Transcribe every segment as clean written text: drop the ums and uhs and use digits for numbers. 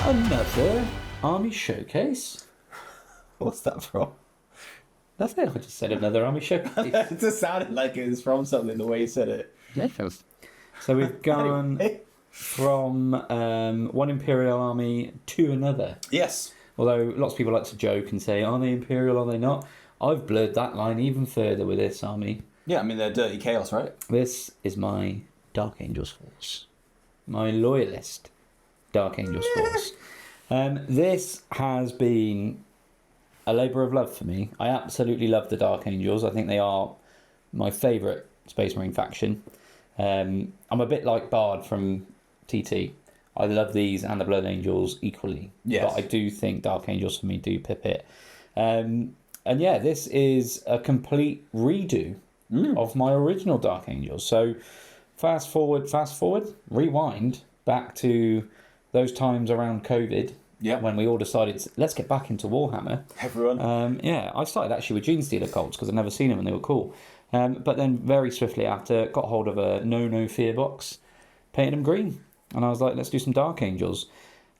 Another army showcase. What's that from? That's it. I just said another army showcase. It just sounded like it was from something the way you said it. Yeah, it feels. So we've gone from one Imperial army to another. Yes. Although lots of people like to joke and say, are they Imperial, are they not? I've blurred that line even further with this army. Yeah, I mean, they're dirty chaos, right? This is my Dark Angels force. My loyalist Dark Angels force. This has been a labour of love for me. I absolutely love the Dark Angels. I think they are my favourite Space Marine faction. I'm a bit like Bard from TT. I love these and the Blood Angels equally. Yes. But I do think Dark Angels for me do pip it. And yeah, this is a complete redo of my original Dark Angels. So fast forward, rewind back to those times around COVID. Yeah. When we all decided, let's get back into Warhammer. Everyone. Yeah, I started actually with Gene Stealer Colts because I'd never seen them and they were cool. But then very swiftly after, got hold of a No Fear box, painted them green. And I was like, let's do some Dark Angels.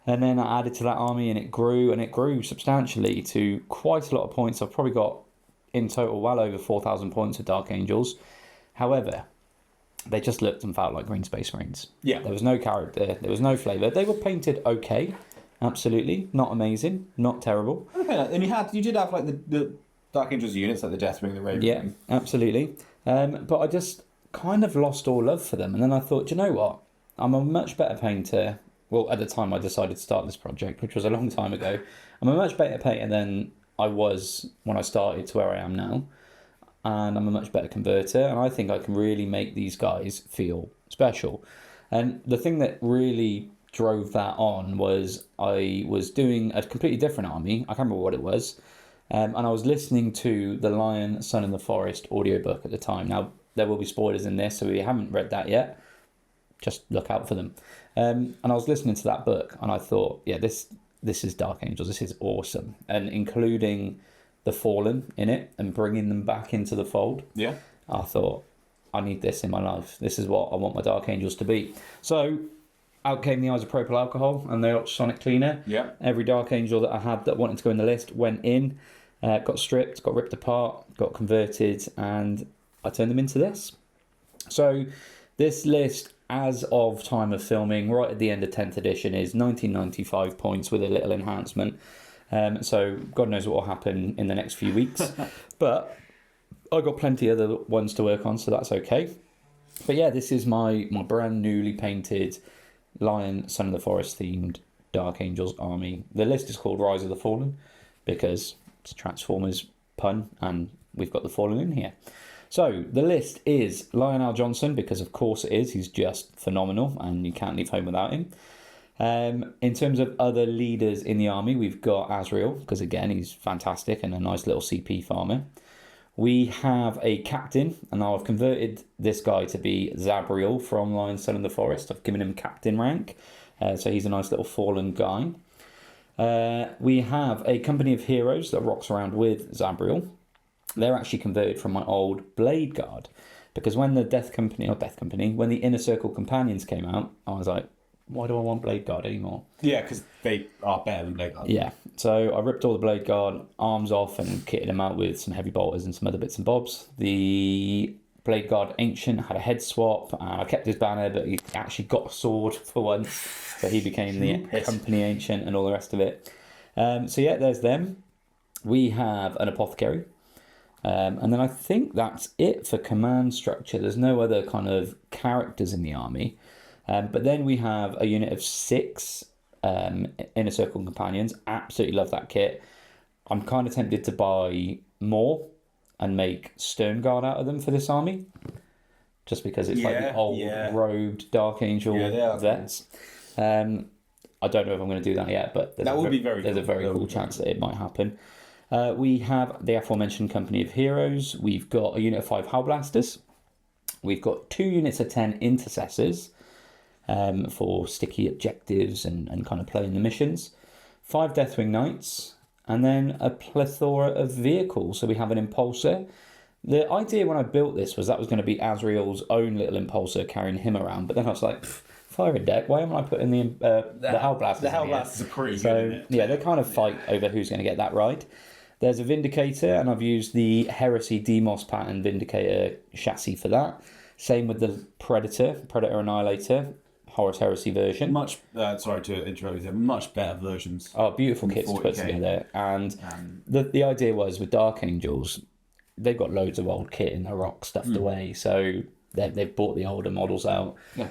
And then I added to that army and it grew substantially to quite a lot of points. I've probably got in total well over 4,000 points of Dark Angels. However, they just looked and felt like Green Space Marines. Yeah. There was no character, there was no flavour. They were painted okay, absolutely. Not amazing, not terrible. Okay, and you did have like the Dark Angels units, like the Deathwing, the Raven. Yeah, absolutely. But I just kind of lost all love for them. And then I thought, do you know what? I'm a much better painter. Well, at the time I decided to start this project, which was a long time ago. I'm a much better painter than I was when I started to where I am now. And I'm a much better converter. And I think I can really make these guys feel special. And the thing that really drove that on was I was doing a completely different army. I can't remember what it was. And I was listening to the Lion, Son in the Forest audiobook at the time. Now, there will be spoilers in this, so if you haven't read that yet, just look out for them. And I was listening to that book, and I thought, yeah, this is Dark Angels. This is awesome. And including the Fallen in it and bringing them back into the fold. Yeah. I thought, I need this in my life. This is what I want my Dark Angels to be. So out came the isopropyl alcohol and the ultrasonic cleaner. Yeah. Every Dark Angel that I had that wanted to go in the list went in, got stripped, got ripped apart, got converted, and I turned them into this. So this list, as of time of filming, right at the end of 10th edition, is 1995 points with a little enhancement. So God knows what will happen in the next few weeks. But I've got plenty of other ones to work on, so that's okay. But yeah, this is my brand newly painted Lion, Son of the Forest themed Dark Angels army. The list is called Rise of the Fallen because it's a Transformers pun and we've got the Fallen in here. So the list is Lionel Johnson because of course it is. He's just phenomenal and you can't leave home without him. In terms of other leaders in the army, we've got Azrael because again he's fantastic and a nice little CP farmer. We have a captain, and I've converted this guy to be Zabriel from Lion, Son of the Forest. I've given him captain rank, so he's a nice little fallen guy. We have a company of heroes that rocks around with Zabriel. They're actually converted from my old Blade Guard, because when the when the Inner Circle Companions came out, I was like, why do I want Blade Guard anymore? Yeah, because they are better than Blade Guard. Yeah, so I ripped all the Blade Guard arms off and kitted them out with some heavy bolters and some other bits and bobs. The Blade Guard Ancient had a head swap, and I kept his banner, but he actually got a sword for once, so he became the Company Ancient and all the rest of it. So yeah, there's them. We have an Apothecary. And then I think that's it for command structure. There's no other kind of characters in the army. But then we have a unit of 6 Inner Circle Companions. Absolutely love that kit. I'm kind of tempted to buy more and make Stern Guard out of them for this army. Just because it's like the old robed Dark Angel vets. I don't know if I'm going to do that yet, but there's a very cool chance that it might happen. We have the aforementioned Company of Heroes. We've got a unit of 5 Howlblasters. We've got 2 units of 10 Intercessors. For sticky objectives and kind of playing the missions. 5 Deathwing Knights, and then a plethora of vehicles. So we have an Impulsor. The idea when I built this was that was going to be Azrael's own little Impulsor, carrying him around. But then I was like, firing deck. Why am I putting the Hellblasters? The in here? Hellblasters are pretty good. So Isn't it? yeah, they kind of fight over who's going to get that right. There's a Vindicator, and I've used the Heresy Demos pattern Vindicator chassis for that. Same with the Predator Annihilator, Horus Heresy version. Much. Sorry to interrupt you. Much better versions. Oh, beautiful kits to put 40K. together. And the idea was with Dark Angels, they've got loads of old kit in the rock stuffed away, so they've bought the older models out. Yeah.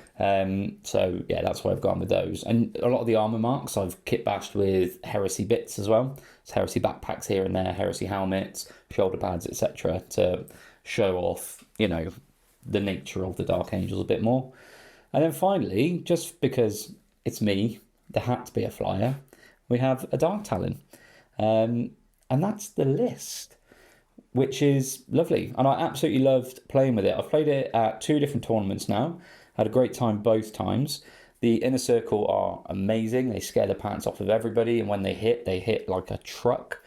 So yeah, that's why I've gone with those. And a lot of the armor marks I've kit bashed with Heresy bits as well. It's Heresy backpacks here and there, Heresy helmets, shoulder pads, etc. to show off, the nature of the Dark Angels a bit more. And then finally, just because it's me, there had to be a flyer, we have a Dark Talon. And that's the list, which is lovely. And I absolutely loved playing with it. I've played it at 2 different tournaments now. Had a great time both times. The Inner Circle are amazing. They scare the pants off of everybody. And when they hit like a truck.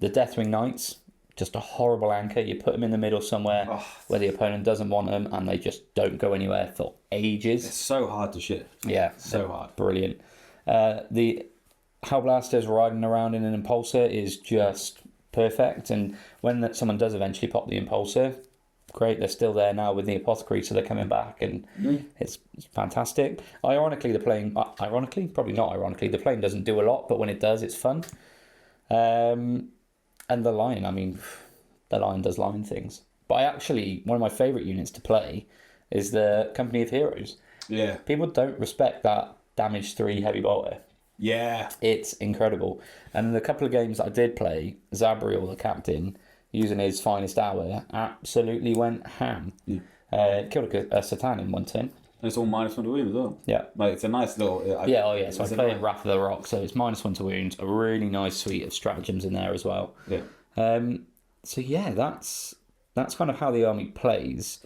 The Deathwing Knights, just a horrible anchor. You put them in the middle somewhere where the opponent doesn't want them, and they just don't go anywhere for ages. It's so hard to shift. Yeah, So hard. Brilliant. The Hellblasters riding around in an Impulsor is just perfect. And when someone does eventually pop the Impulsor, great, they're still there now with the Apothecary, so they're coming back, and it's fantastic. Ironically, probably not ironically, the plane doesn't do a lot, but when it does, it's fun. And the Lion, the Lion does Lion things. But one of my favourite units to play is the Company of Heroes. Yeah. People don't respect that damage 3 heavy bolter. Yeah. It's incredible. And in the couple of games that I did play, Zabriel, the captain, using his finest hour, absolutely went ham. Killed a Satan in one turn. And it's all -1 to wound as well. Yeah. Like, it's a nice little... So I play in Wrath of the Rock, so it's -1 to wound. A really nice suite of stratagems in there as well. Yeah. So yeah, that's kind of how the army plays.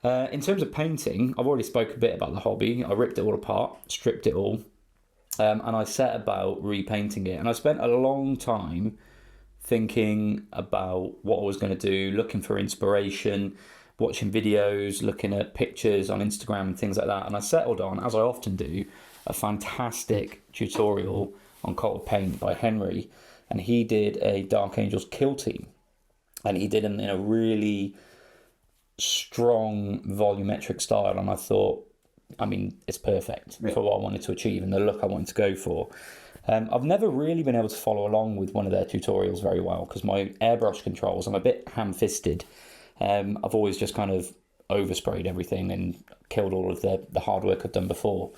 In terms of painting, I've already spoke a bit about the hobby. I ripped it all apart, stripped it all, and I set about repainting it. And I spent a long time thinking about what I was going to do, looking for inspiration, watching videos, looking at pictures on Instagram and things like that. And I settled on, as I often do, a fantastic tutorial on cold paint by Henry. And he did a Dark Angels kill team. And he did them in a really strong volumetric style. And I thought, it's perfect for what I wanted to achieve and the look I wanted to go for. I've never really been able to follow along with one of their tutorials very well because my airbrush controls, I'm a bit ham-fisted. I've always just kind of oversprayed everything and killed all of the hard work I've done before.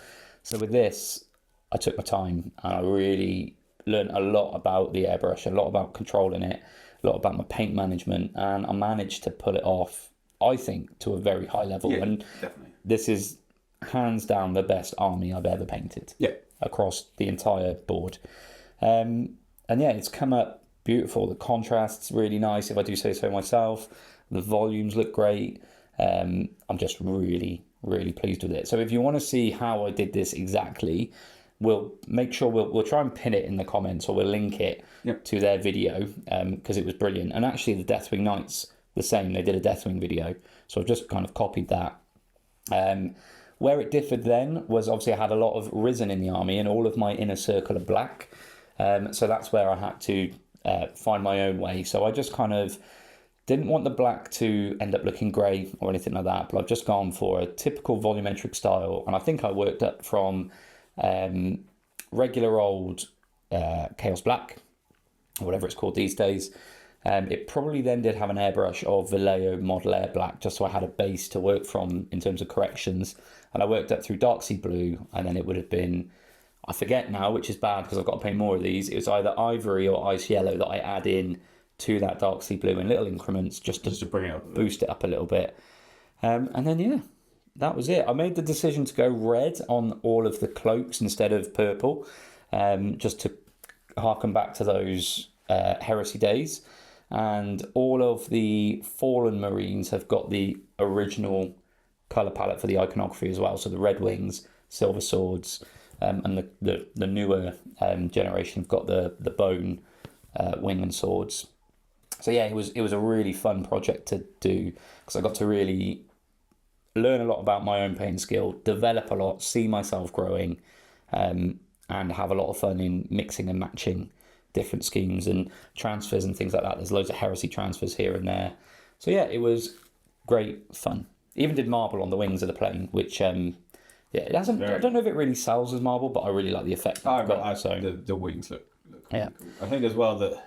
So with this, I took my time and I really learned a lot about the airbrush, a lot about controlling it, a lot about my paint management, and I managed to pull it off, I think, to a very high level. Yeah, and definitely. This is hands down the best army I've ever painted. Yeah. Across the entire board. And yeah, it's come up beautiful. The contrast's really nice, if I do say so myself. The volumes look great. I'm just really, really pleased with it. So if you want to see how I did this exactly, we'll make sure we'll try and pin it in the comments, or we'll link it to their video because it was brilliant. And actually the Deathwing Knights, the same. They did a Deathwing video. So I've just kind of copied that. Where it differed then was obviously I had a lot of Risen in the army and all of my inner circle are black. So that's where I had to find my own way. So I just kind of didn't want the black to end up looking grey or anything like that, but I've just gone for a typical volumetric style. And I think I worked up from regular old Chaos Black, or whatever it's called these days. It probably then did have an airbrush of Vallejo Model Air Black, just so I had a base to work from in terms of corrections. And I worked up through Darksea Blue, and then it would have been, I forget now, which is bad because I've got to pay more of these. It was either Ivory or Ice Yellow that I add in to that Darksea Blue in little increments just to bring it up, boost it up a little bit. And then, yeah, that was it. I made the decision to go red on all of the cloaks instead of purple, just to harken back to those Heresy days. And all of the Fallen Marines have got the original colour palette for the iconography as well. So the red wings, silver swords, and the newer generation have got the bone wing and swords. So yeah, it was a really fun project to do because I got to really learn a lot about my own painting skill, develop a lot, see myself growing, and have a lot of fun in mixing and matching different schemes and transfers and things like that. There's loads of heresy transfers here and there. So yeah, it was great fun. Even did marble on the wings of the plane, which it hasn't. I don't know if it really sells as marble, but I really like the effect that it's got. So the wings look yeah, cool. I think as well that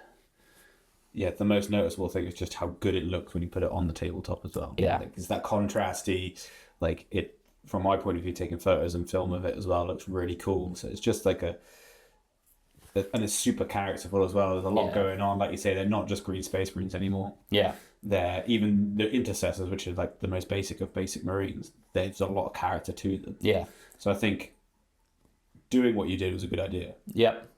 the most noticeable thing is just how good it looks when you put it on the tabletop as well. Yeah, it's that contrasty, like it. From my point of view, taking photos and film of it as well looks really cool. So it's just like and it's super characterful as well. There's a lot going on. Like you say, they're not just green space marines anymore. Yeah. They're even the intercessors, which is like the most basic of basic marines. There's a lot of character to them. Yeah. So I think doing what you did was a good idea. Yep.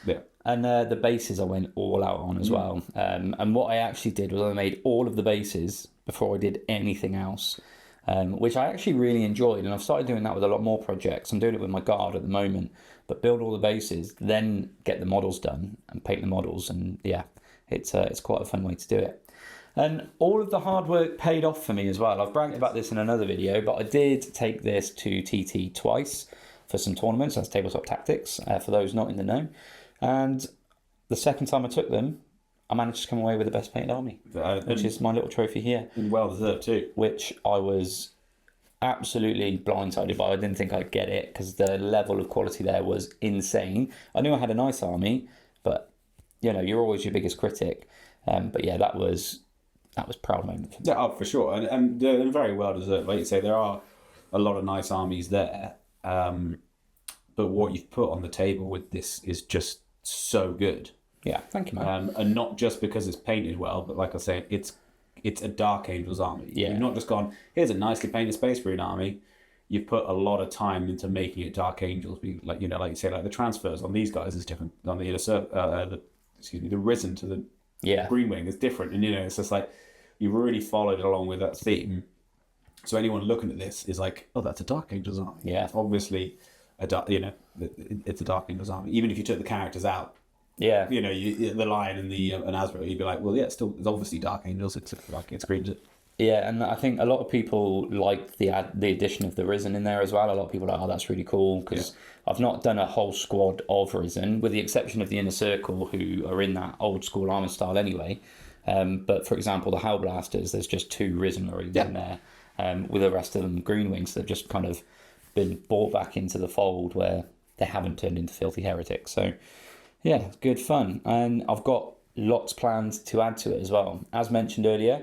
Yeah. And the bases I went all out on as well. And what I actually did was I made all of the bases before I did anything else, which I actually really enjoyed. And I've started doing that with a lot more projects. I'm doing it with my guard at the moment. But build all the bases, then get the models done and paint the models. And yeah, it's quite a fun way to do it. And all of the hard work paid off for me as well. I've bragged about this in another video, but I did take this to TT twice for some tournaments. That's Tabletop Tactics, for those not in the know. And the second time I took them, I managed to come away with the best painted army, which is my little trophy here. And well deserved too. Which I was absolutely blindsided by. I didn't think I'd get it because the level of quality there was insane. I knew I had a nice army, but you're always your biggest critic. But yeah, that was proud moment for me. Yeah, for sure, and they're very well deserved. Like you say, there are a lot of nice armies there, but what you've put on the table with this is just so good. Yeah, thank you, man. And not just because it's painted well, but like I say, it's a Dark Angels army. Yeah. You've not just gone, here's a nicely painted Space Marine army. You've put a lot of time into making it Dark Angels. Like you say, like the transfers on these guys is different. On the the Risen to the Green Wing is different, and it's just like you really followed along with that theme. So anyone looking at this is like, oh, that's a Dark Angels army. Yeah, it's obviously it's a Dark Angels army. Even if you took the characters out, yeah, the Lion and the and Azrael, you'd be like, well, yeah, it's obviously Dark Angels. It's screams it. Yeah, and I think a lot of people like the addition of the Risen in there as well. A lot of people are like, oh, that's really cool, because I've not done a whole squad of Risen, with the exception of the Inner Circle, who are in that old school armor style anyway. But for example, the Hellblasters, there's just 2 Risen Marines in there, with the rest of them Green Wings. They've just kind of been brought back into the fold where they haven't turned into filthy heretics. So yeah, it's good fun. And I've got lots planned to add to it as well. As mentioned earlier,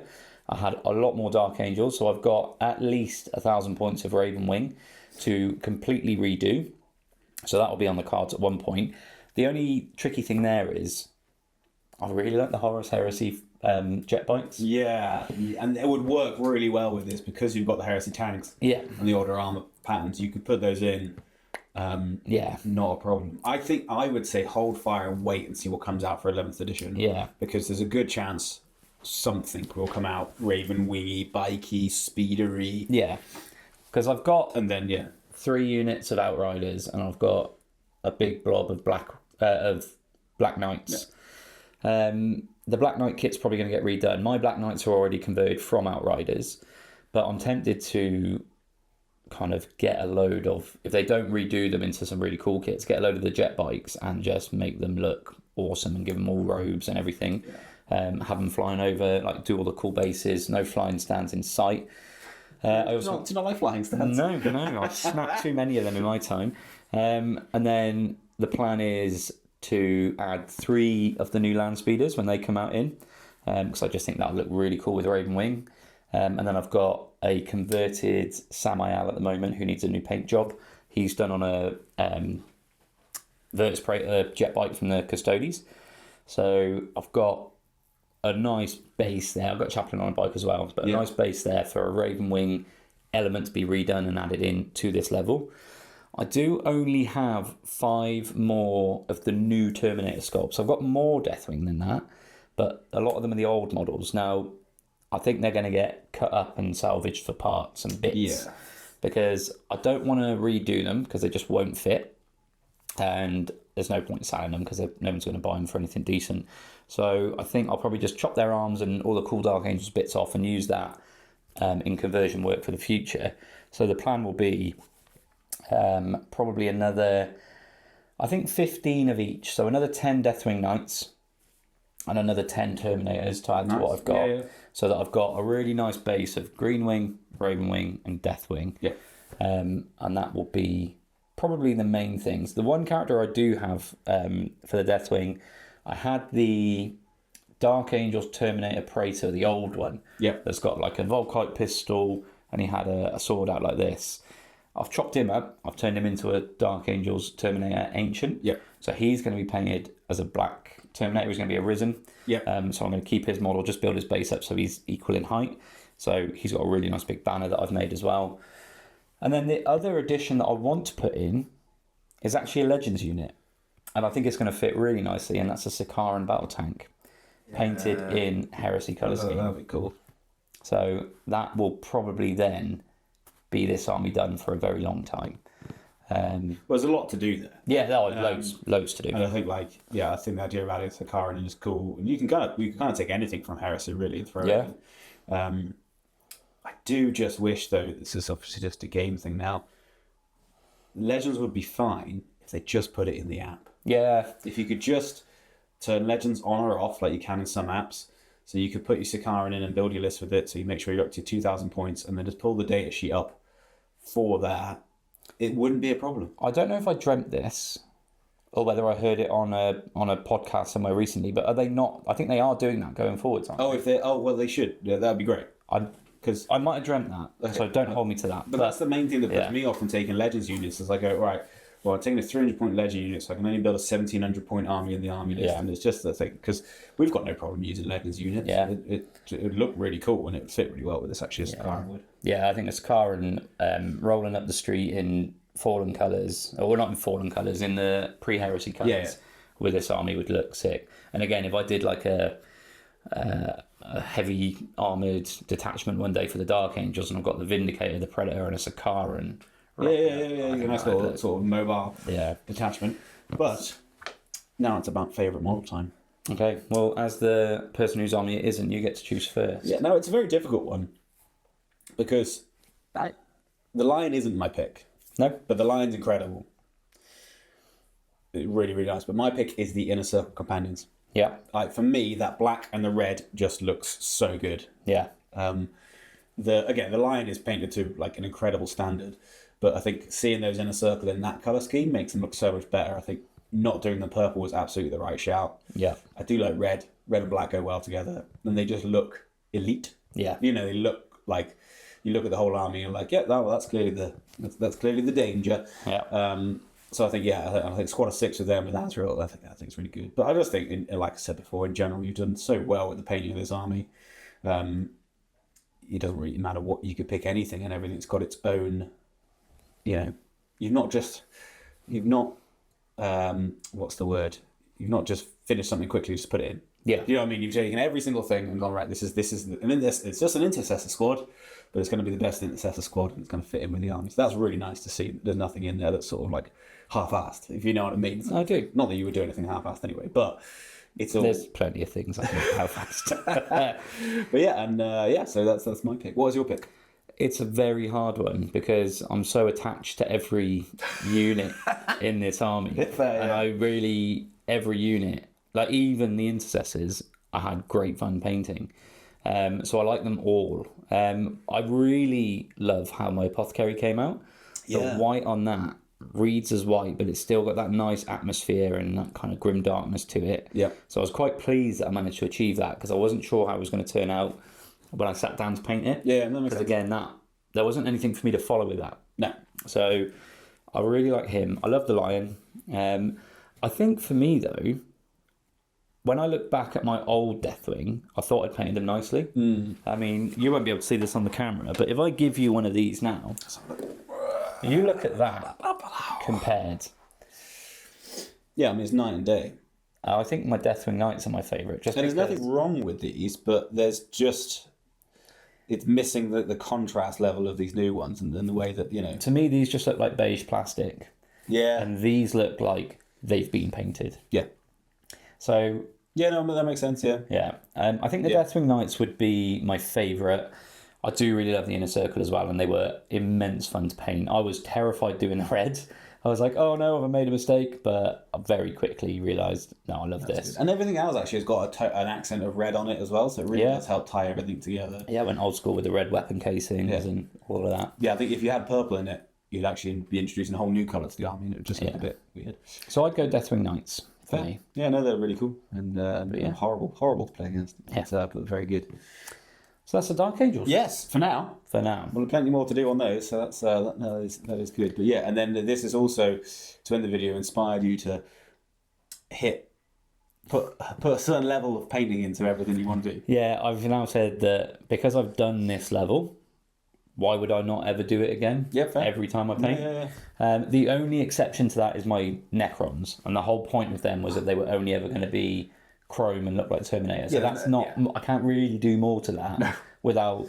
I had a lot more Dark Angels, so I've got at least 1,000 points of Raven Wing to completely redo. So that will be on the cards at one point. The only tricky thing there is I really like the Horus Heresy jet bikes. Yeah, and it would work really well with this because you've got the Heresy tanks. Yeah. And the Order armor patterns. You could put those in. Not a problem. I think I would say hold fire and wait and see what comes out for 11th edition. Yeah. Because there's a good chance something will come out Raven Wingy, bikey, speedery. Yeah. Because I've got 3 units of Outriders and I've got a big blob of Black Knights. Yeah. The Black Knight kit's probably going to get redone. My Black Knights are already converted from Outriders, but I'm tempted to kind of get a load of, if they don't redo them into some really cool kits, get a load of the jet bikes and just make them look awesome and give them all robes and everything. Have them flying over, like do all the cool bases, no flying stands in sight. I also do not like flying stands. No, I've snapped too many of them in my time. And then the plan is to add 3 of the new land speeders when they come out in, because I just think that'll look really cool with Raven Wing. And then I've got a converted Samael at the moment who needs a new paint job. He's done on a Virtus Praetor jet bike from the Custodes. So I've got a nice base there. I've got Chaplain on a bike as well, but a nice base there for a Raven Wing element to be redone and added in to this level. I do only have 5 more of the new Terminator sculpts. I've got more Deathwing than that, but a lot of them are the old models. Now, I think they're going to get cut up and salvaged for parts and bits, because I don't want to redo them because they just won't fit, and there's no point in selling them because no one's going to buy them for anything decent. So I think I'll probably just chop their arms and all the cool Dark Angels bits off and use that in conversion work for the future. So the plan will be probably another, I think 15 of each. So another 10 Deathwing Knights and another 10 Terminators to add to what I've got. Yeah. So that I've got a really nice base of Greenwing, Ravenwing and Deathwing. Yeah. And that will be probably the main things. The one character I do have for the Deathwing, I had the Dark Angels Terminator Praetor, the old one. Yeah. That's got like a Volkite pistol and he had a sword out like this. I've chopped him up. I've turned him into a Dark Angels Terminator Ancient. Yeah. So he's going to be painted as a black Terminator. He's going to be a Risen. Yeah. So I'm going to keep his model, just build his base up so he's equal in height. So he's got a really nice big banner that I've made as well. And then the other addition that I want to put in is actually a Legends unit. And I think it's going to fit really nicely. And that's a Sakaran battle tank painted in Heresy colour scheme. That'd be cool. So that will probably then be this army done for a very long time. Well, there's a lot to do there. Yeah, there are loads to do. And I think the idea about it, Sakaran is cool. And you can kind of take anything from Heresy really and throw it in. I do just wish though, this is obviously just a game thing now. Legends would be fine if they just put it in the app. Yeah. If you could just turn Legends on or off like you can in some apps. So you could put your Sakaran in and build your list with it. So you make sure you're up to 2,000 points and then just pull the data sheet up for that. It wouldn't be a problem. I don't know if I dreamt this or whether I heard it on a podcast somewhere recently, but are they not? I think they are doing that going forwards, aren't they? They should. Yeah, that'd be great. I might have dreamt that, so don't hold me to that. But that's the main thing that puts me off from taking Legends units. Is I go, right, well, I'm taking a 300-point Legend unit, so I can only build a 1,700-point army in the army list. Yeah. And it's just the thing, because we've got no problem using Legends units. Yeah. It would look really cool and it would fit really well with this, actually, as Sakaran would. Yeah, I think a Sakaran rolling up the street in Fallen colours, or not in Fallen colours, in the pre-Heresy colours with this army would look sick. And again, if I did like a heavy armoured detachment one day for the Dark Angels and I've got the Vindicator, the Predator and a Sakaran. Yeah. Nice little sort of mobile detachment. But now it's about favourite model time. Okay, well, as the person whose army it isn't, you get to choose first. Yeah, no, it's a very difficult one because the Lion isn't my pick. No? But the Lion's incredible. Really, really nice. But my pick is the Inner Circle Companions. Yeah. Like for me, that black and the red just looks so good. Yeah. The Lion is painted to like an incredible standard, but I think seeing those Inner Circle in that colour scheme makes them look so much better. I think not doing the purple was absolutely the right shout. Yeah. I do like red. Red and black go well together, and they just look elite. Yeah. You know, they look like you look at the whole army and you're like, yeah, that's clearly the danger. Yeah. So I think I think squad of 6 with them with Azrael, I think it's really good. But I just think, like I said before, in general, you've done so well with the painting of this army. It doesn't really matter what you could pick anything, and everything's got its own. You know, you've not what's the word? You've not just finished something quickly, just put it in. Yeah. You know what I mean? You've taken every single thing and gone, right, this is it's just an intercessor squad, but it's going to be the best intercessor squad and it's going to fit in with the army. So that's really nice to see. There's nothing in there that's sort of like half-assed, if you know what I mean. I do. Not that you would do anything half-assed anyway, but it's all... There's plenty of things I think how fast. But yeah, so that's my pick. What was your pick? It's a very hard one because I'm so attached to every unit in this army. Fair, and I really, every unit, like even the intercessors, I had great fun painting. So I like them all. I really love how my apothecary came out. The white on that reads as white, but it's still got that nice atmosphere and that kind of grim darkness to it. Yeah. So I was quite pleased that I managed to achieve that because I wasn't sure how it was going to turn out when I sat down to paint it. Yeah, that makes because sense. again, there wasn't anything for me to follow with that. No. So I really like him. I love the Lion. I think for me though, when I look back at my old Deathwing, I thought I'd painted them nicely. I mean, you won't be able to see this on the camera, but if I give you one of these now, you look at that compared. Yeah, I mean, it's night and day. I think my Deathwing Knights are my favourite. And there's nothing wrong with these, but there's just... It's missing the contrast level of these new ones and the way that, you know... To me, these just look like beige plastic. Yeah. And these look like they've been painted. Yeah. So... Yeah, no, that makes sense, yeah. Yeah. I think the Deathwing Knights would be my favourite. I do really love the Inner Circle as well, and they were immense fun to paint. I was terrified doing the red. I was like, oh no, have I made a mistake? But I very quickly realised, no, I love this. Good. And everything else actually has got an accent of red on it as well, so it really does help tie everything together. Yeah, I went old school with the red weapon casings and all of that. Yeah, I think if you had purple in it, you'd actually be introducing a whole new colour to the army, and it would just look a bit weird. So I'd go Deathwing Knights for me. Yeah, no, they're really cool. And horrible to play against. Yeah. But very good. So that's the Dark Angels. Yes, for now. For now. Well, plenty more to do on those, so that is good. But yeah, and then this is also, to end the video, inspired you to put a certain level of painting into everything you want to do. Yeah, I've now said that because I've done this level, why would I not ever do it again? Yeah, fair. Every time I paint. Yeah. The only exception to that is my Necrons, and the whole point of them was that they were only ever going to be chrome and look like Terminator. So that's not. Yeah. I can't really do more to that without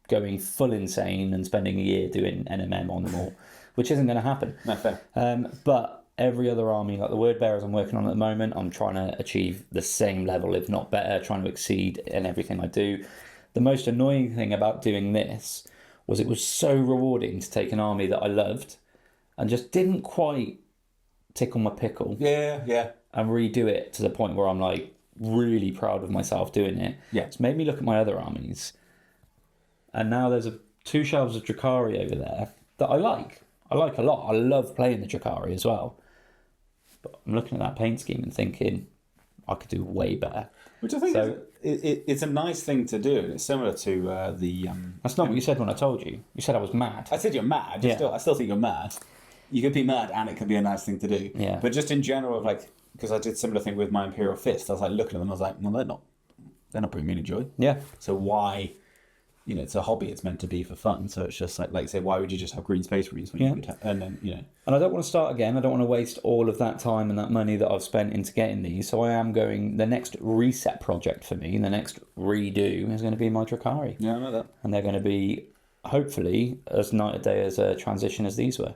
going full insane and spending a year doing NMM on them all, which isn't going to happen. No, fair. But every other army, like the Word Bearers I'm working on at the moment, I'm trying to achieve the same level, if not better, trying to exceed in everything I do. The most annoying thing about doing this was it was so rewarding to take an army that I loved and just didn't quite tickle my pickle. Yeah. And redo it to the point where I'm like really proud of myself doing it. Yeah. It's made me look at my other armies. And now there's 2 shelves of Drakari over there that I like. I like a lot. I love playing the Drakari as well. But I'm looking at that paint scheme and thinking I could do way better. Which I think it's a nice thing to do. And it's similar to the... That's not what you said when I told you. You said I was mad. I said you're mad. I still think you're mad. You could be mad and it could be a nice thing to do. Yeah. But just in general, like... Because I did a similar thing with my Imperial Fist. I was like looking at them, I was like, well, they're not bringing me any joy. Yeah. So why, it's a hobby. It's meant to be for fun. So it's just like say, why would you just have green Space Marines when you could have, and then And I don't want to start again. I don't want to waste all of that time and that money that I've spent into getting these. So I am going. The next reset project for me, the next redo, is going to be my Drakari. Yeah, I know that. And they're going to be hopefully as night and day as a transition as these were.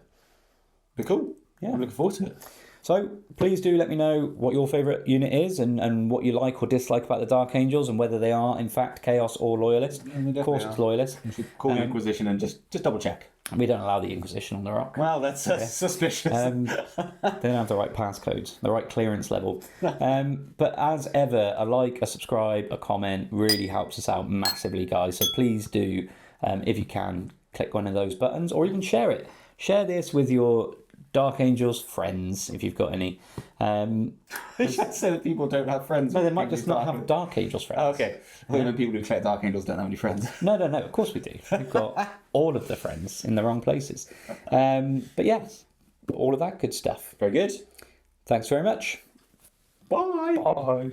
Be cool. Yeah, I'm looking forward to it. So please do let me know what your favourite unit is and what you like or dislike about the Dark Angels and whether they are in fact Chaos or Loyalist. Of course it's Loyalist. You should call the Inquisition and just double check. We don't allow the Inquisition on the rock. Well, that's suspicious. They don't have the right passcodes, the right clearance level. But as ever, a like, a subscribe, a comment really helps us out massively, guys. So please do, if you can, click one of those buttons or even share it. Share this with your Dark Angels friends, if you've got any. You should say that people don't have friends. No, they might just not have Dark Angels friends. Oh, okay. Well, people who collect Dark Angels don't have any friends. No, of course we do. We've got all of the friends in the wrong places. But yes, all of that good stuff. Very good. Thanks very much. Bye. Bye.